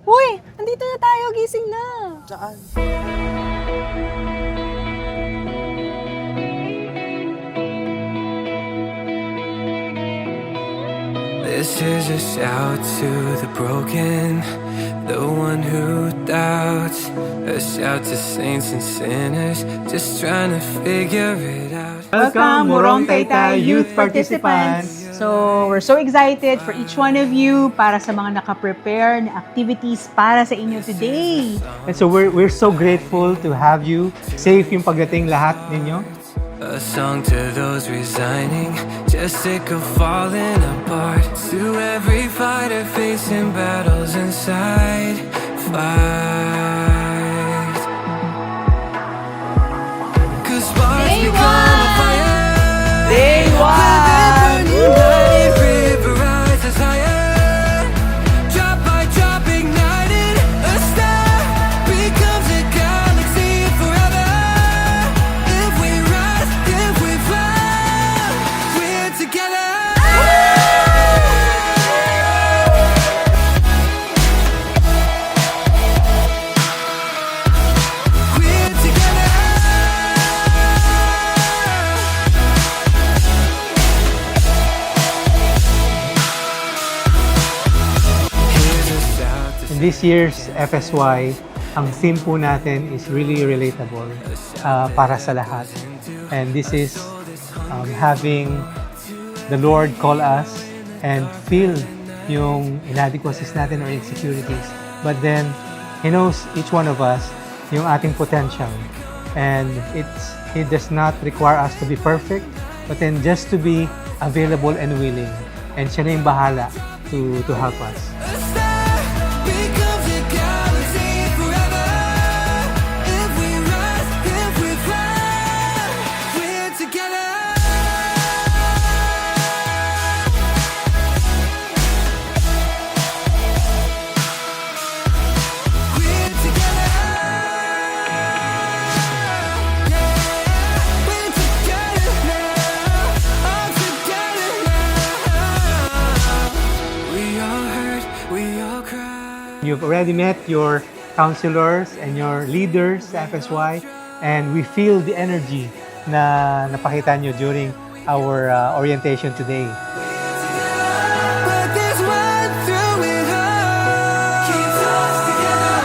Hoy! Andito na tayo, gising na! Saan? This is a shout to the broken, the one who doubts. A shout to saints and sinners, just trying to figure it out. Welcome, Morong Taytay Youth Participants! So, we're so excited for each one of you para sa mga nakaprepare na activities para sa inyo today. And so we're so grateful to have you. Safe yung pagdating lahat ninyo. A song to those resigning, just sick of falling apart. To every fighter facing battles inside, fight. 'Cause sparks become a fire. Day one! Burning river rises higher. Drop by drop ignited, a star becomes a galaxy forever. If we rise, if we fly, we're together. We're together. Here's a shout to In this year's FSY, ang theme po natin is really relatable para sa lahat. And this is having the Lord call us and feel yung inadequacies natin or insecurities. But then, He knows each one of us yung ating potential. And He does not require us to be perfect, but then just to be available and willing. And siya na yung bahala to help us. a star becomes a galaxy forever. If we rise, if we fly, we're together. We're together. Yeah, we're together now. All together now. We all hurt, we all cry. You've already met your counselors and your leaders sa FSY, and we feel the energy na napakita nyo during our orientation today. But there's one through it all. Keeps us together.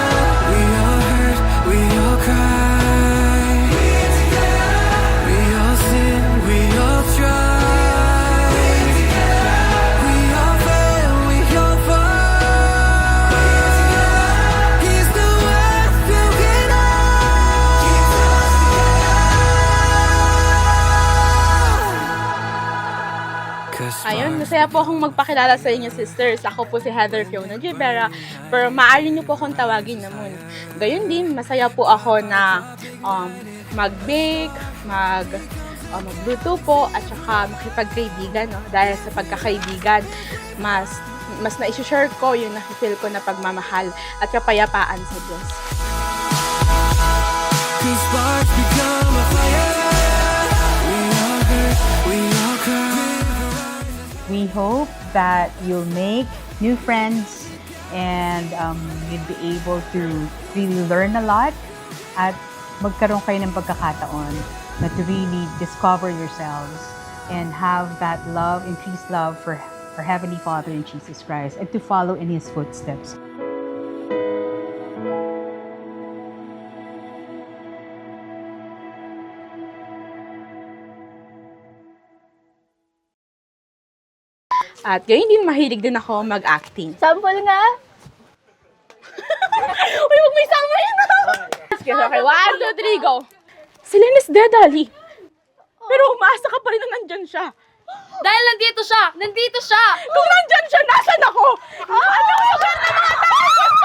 We all hurt, we all cry. We're together. We all sin, we all try. We're together. We all fail, we all fall. We're together. He's the one through it all. Keeps us together. Ayun, masaya po akong magpakilala sa inyo, sisters. Ako po si Heather Fiona Gibera, pero maaari niyo po akong tawagin na Moon. Gayun din, masaya po ako na mag-bake, magluto po, at saka makipagkaibigan. No? Dahil sa pagkakaibigan, mas na-share ko yung nakifeel ko na pagmamahal at kapayapaan sa Diyos. 'Cause sparks become a fire. We all hurt, we all cry. We hope that you'll make new friends and you'll be able to really learn a lot at magkaroon kayo ng pagkakataon na to really discover yourselves and have that love, increased love for our Heavenly Father in Jesus Christ and to follow in His footsteps. At gayon din, mahilig din ako mag-acting. Sample nga. Uy, huwag may sama yun! Okay, 1, 2, 3, go! Si Len is dead, Ali. Pero umaasa ka pa rin na nandyan siya. Dahil nandito siya! Nandito siya! Kung nandyan siya, nasan ako? Ano yung lugar ng mga tao?